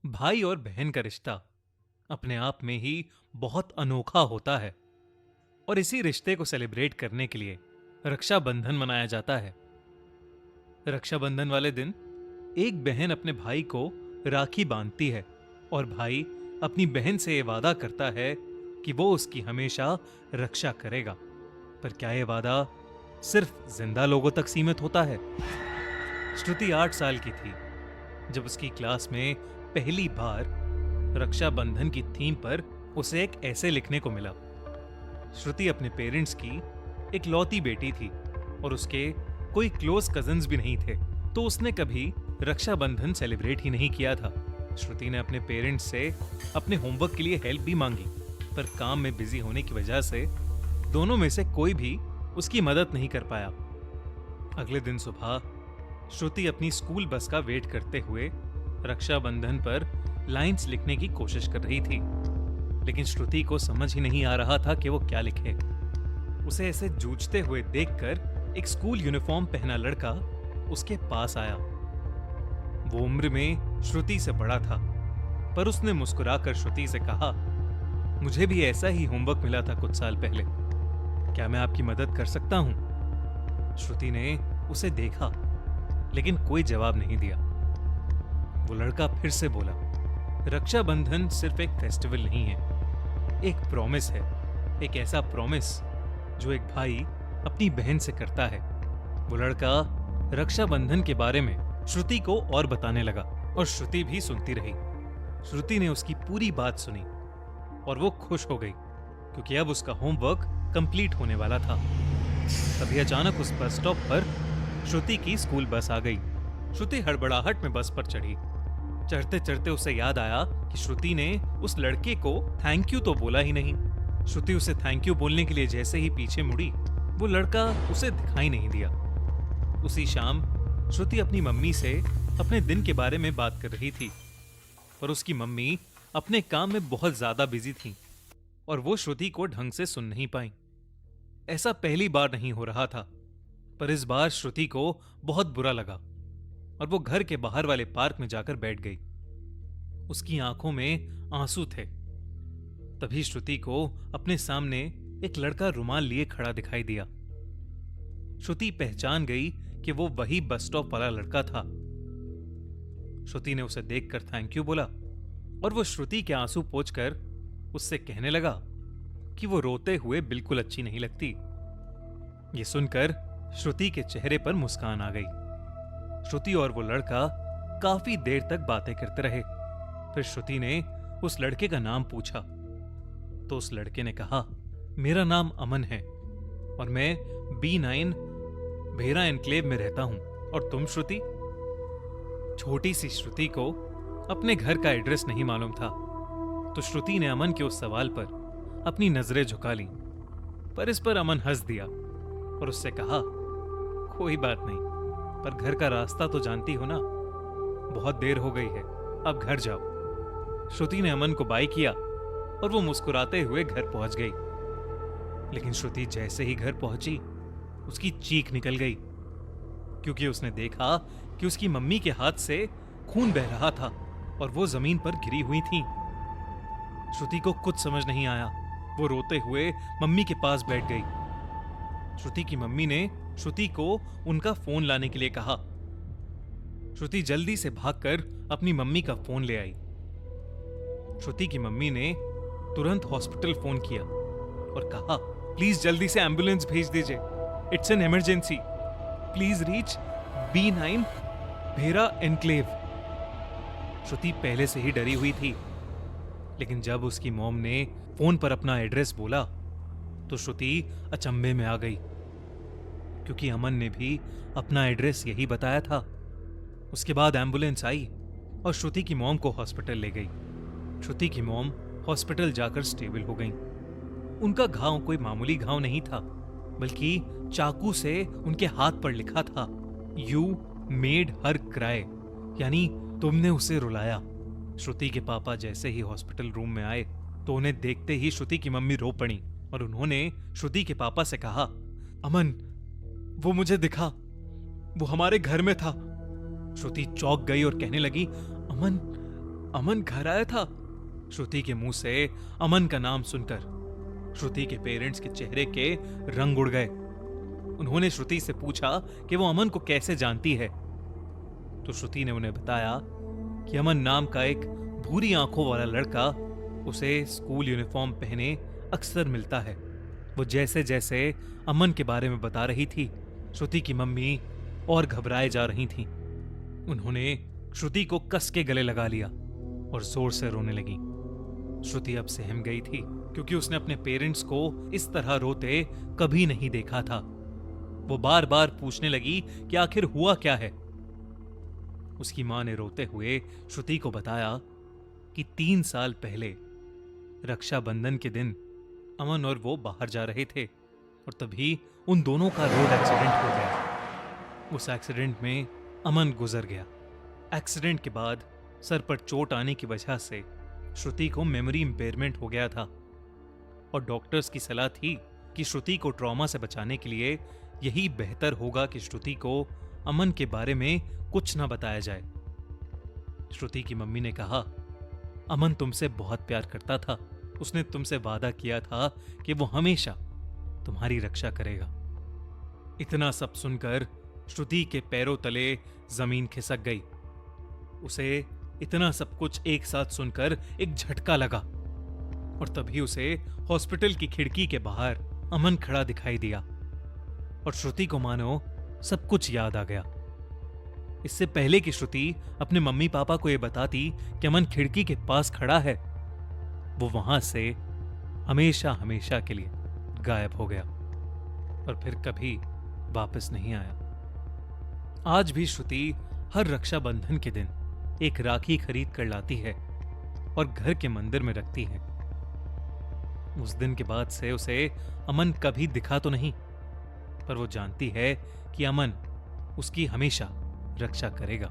भाई और बहन का रिश्ता अपने आप में ही बहुत अनोखा होता है और इसी रिश्ते को सेलिब्रेट करने के लिए रक्षाबंधन मनाया जाता है। रक्षाबंधन वाले दिन एक बहन अपने भाई को राखी बांधती है और भाई अपनी बहन से ये वादा करता है कि वो उसकी हमेशा रक्षा करेगा। पर क्या ये वादा सिर्फ जिंदा लोगों तक सीमित होता है? श्रुति 8 साल की थी जब उसकी क्लास में पहली बार रक्षाबंधन की थीम पर उसे एक ऐसे लिखने को मिला। श्रुति अपने पेरेंट्स की एक लौती बेटी थी और उसके कोई क्लोज कजिन्स भी नहीं थे, तो उसने कभी रक्षाबंधन सेलिब्रेट ही नहीं किया था। श्रुति ने अपने पेरेंट्स से अपने होमवर्क के लिए हेल्प भी मांगी, पर काम में बिजी होने की वजह से दोनों में से कोई भी उसकी मदद नहीं कर पाया। अगले दिन सुबह श्रुति अपनी स्कूल बस का वेट करते हुए रक्षाबंधन पर लाइंस लिखने की कोशिश कर रही थी, लेकिन श्रुति को समझ ही नहीं आ रहा था कि वो क्या लिखे। उसे ऐसे जूझते हुए देखकर एक स्कूल यूनिफॉर्म पहना लड़का उसके पास आया। वो उम्र में श्रुति से बड़ा था, पर उसने मुस्कुराकर श्रुति से कहा, मुझे भी ऐसा ही होमवर्क मिला था कुछ साल पहले, क्या मैं आपकी मदद कर सकता हूं? श्रुति ने उसे देखा, लेकिन कोई जवाब नहीं दिया। वो लड़का फिर से बोला, रक्षाबंधन सिर्फ एक फेस्टिवल नहीं है, एक प्रॉमिस है, एक ऐसा प्रॉमिस जो एक भाई अपनी बहन से करता है। वो लड़का रक्षाबंधन के बारे में श्रुति को और बताने लगा और श्रुति भी सुनती रही। श्रुति ने उसकी पूरी बात सुनी और वो खुश हो गई क्योंकि अब उसका होमवर्क कंप्लीट होने वाला था। तभी अचानक उस बस स्टॉप पर श्रुति की स्कूल बस आ गई। श्रुति हड़बड़ाहट में बस पर चढ़ी। चढ़ते चढ़ते उसे याद आया कि श्रुति ने उस लड़के को थैंक यू तो बोला ही नहीं। श्रुति उसे थैंक यू बोलने के लिए जैसे ही पीछे मुड़ी, वो लड़का उसे दिखाई नहीं दिया। उसी शाम श्रुति अपनी मम्मी से अपने दिन के बारे में बात कर रही थी, पर उसकी मम्मी अपने काम में बहुत ज्यादा बिजी थी और वो श्रुति को ढंग से सुन नहीं पाई। ऐसा पहली बार नहीं हो रहा था, पर इस बार श्रुति को बहुत बुरा लगा और वो घर के बाहर वाले पार्क में जाकर बैठ गई। उसकी आंखों में आंसू थे। तभी श्रुति को अपने सामने एक लड़का रुमाल लिए खड़ा दिखाई दिया। श्रुति पहचान गई कि वो वही बस स्टॉप वाला लड़का था। श्रुति ने उसे देखकर थैंक यू बोला और वो श्रुति के आंसू पोंछकर उससे कहने लगा कि वो रोते हुए बिल्कुल अच्छी नहीं लगती। ये सुनकर श्रुति के चेहरे पर मुस्कान आ गई। श्रुति और वो लड़का काफी देर तक बातें करते रहे। फिर श्रुति ने उस लड़के का नाम पूछा तो उस लड़के ने कहा, मेरा नाम अमन है और मैं B9 भेरा एनक्लेव में रहता हूं। और तुम श्रुति? छोटी सी श्रुति को अपने घर का एड्रेस नहीं मालूम था, तो श्रुति ने अमन के उस सवाल पर अपनी नजरें झुका ली। पर इस पर अमन हंस दिया और उससे कहा, कोई बात नहीं, पर घर का रास्ता तो जानती हो ना, बहुत देर हो गई है, अब घर जाओ। श्रुति ने अमन को बाय किया और वो मुस्कुराते हुए घर पहुंच गई। लेकिन श्रुति जैसे ही घर पहुंची, उसकी चीख निकल गई क्योंकि उसने देखा कि उसकी मम्मी के हाथ से खून बह रहा था और वो जमीन पर गिरी हुई थी। श्रुति को कुछ समझ नहीं आया। वो रोते हुए मम्मी के पास बैठ गई। श्रुति की मम्मी ने श्रुति को उनका फोन लाने के लिए कहा। श्रुति जल्दी से भागकर अपनी मम्मी का फोन ले आई। श्रुति की मम्मी ने तुरंत हॉस्पिटल फोन किया और कहा, प्लीज जल्दी से एम्बुलेंस भेज दीजिए, it's an emergency, please reach B9 Bhera enclave. Shruti पहले से ही डरी हुई थी, लेकिन जब उसकी मॉम ने फोन पर अपना एड्रेस बोला तो श्रुति अचंभे में आ गई क्योंकि अमन ने भी अपना एड्रेस यही बताया था। उसके बाद एम्बुलेंस आई और श्रुति की मॉम को हॉस्पिटल ले गई। श्रुति की मॉम हॉस्पिटल जाकर स्टेबल हो गई। उनका घाव कोई मामूली घाव नहीं था, बल्कि चाकू से उनके हाथ पर लिखा था, यू मेड हर क्राई, यानी तुमने उसे रुलाया। श्रुति के पापा जैसे ही हॉस्पिटल रूम में आए तो उन्हें देखते ही श्रुति की मम्मी रो पड़ी और उन्होंने श्रुति के पापा से कहा, अमन, वो मुझे दिखा, वो हमारे घर में था। श्रुति चौंक गई और कहने लगी, अमन, अमन घर आया था? श्रुति के मुंह से अमन का नाम सुनकर श्रुति के पेरेंट्स के चेहरे के रंग उड़ गए। उन्होंने श्रुति से पूछा कि वो अमन को कैसे जानती है। तो श्रुति ने उन्हें बताया कि अमन नाम का एक भूरी आंखों वाला लड़का उसे स्कूल यूनिफॉर्म पहने अक्सर मिलता है। वो जैसे जैसे अमन के बारे में बता रही थी, श्रुति की मम्मी और घबराए जा रही थी। उन्होंने श्रुति को कस के गले लगा लिया और जोर से रोने लगी। श्रुति अब सहम गई थी, क्योंकि उसने अपने पेरेंट्स को इस तरह रोते कभी नहीं देखा था। वो बार बार पूछने लगी कि आखिर हुआ क्या है। उसकी मां ने रोते हुए श्रुति को बताया कि 3 साल पहले रक्षाबंधन के दिन अमन और वो बाहर जा रहे थे और तभी उन दोनों का रोड एक्सीडेंट हो गया। उस एक्सीडेंट में अमन गुजर गया। एक्सीडेंट के बाद सर पर चोट आने की वजह से श्रुति को मेमोरी इंपेयरमेंट हो गया था और डॉक्टर्स की सलाह थी कि श्रुति को ट्रॉमा से बचाने के लिए यही बेहतर होगा कि श्रुति को अमन के बारे में कुछ ना बताया जाए। श्रुति की मम्मी ने कहा, अमन तुमसे बहुत प्यार करता था। उसने तुमसे वादा किया था कि वो हमेशा तुम्हारी रक्षा करेगा। इतना सब सुनकर श्रुति के पैरों तले जमीन खिसक गई। उसे इतना सब कुछ एक साथ सुनकर एक झटका लगा और तभी उसे हॉस्पिटल की खिड़की के बाहर अमन खड़ा दिखाई दिया और श्रुति को मानो सब कुछ याद आ गया। इससे पहले कि श्रुति अपने मम्मी पापा को यह बताती कि अमन खिड़की के पास खड़ा है, वो वहां से हमेशा हमेशा के लिए गायब हो गया और फिर कभी वापस नहीं आया। आज भी श्रुति हर रक्षाबंधन के दिन एक राखी खरीद कर लाती है और घर के मंदिर में रखती है। उस दिन के बाद से उसे अमन कभी दिखा तो नहीं, पर वो जानती है कि अमन उसकी हमेशा रक्षा करेगा।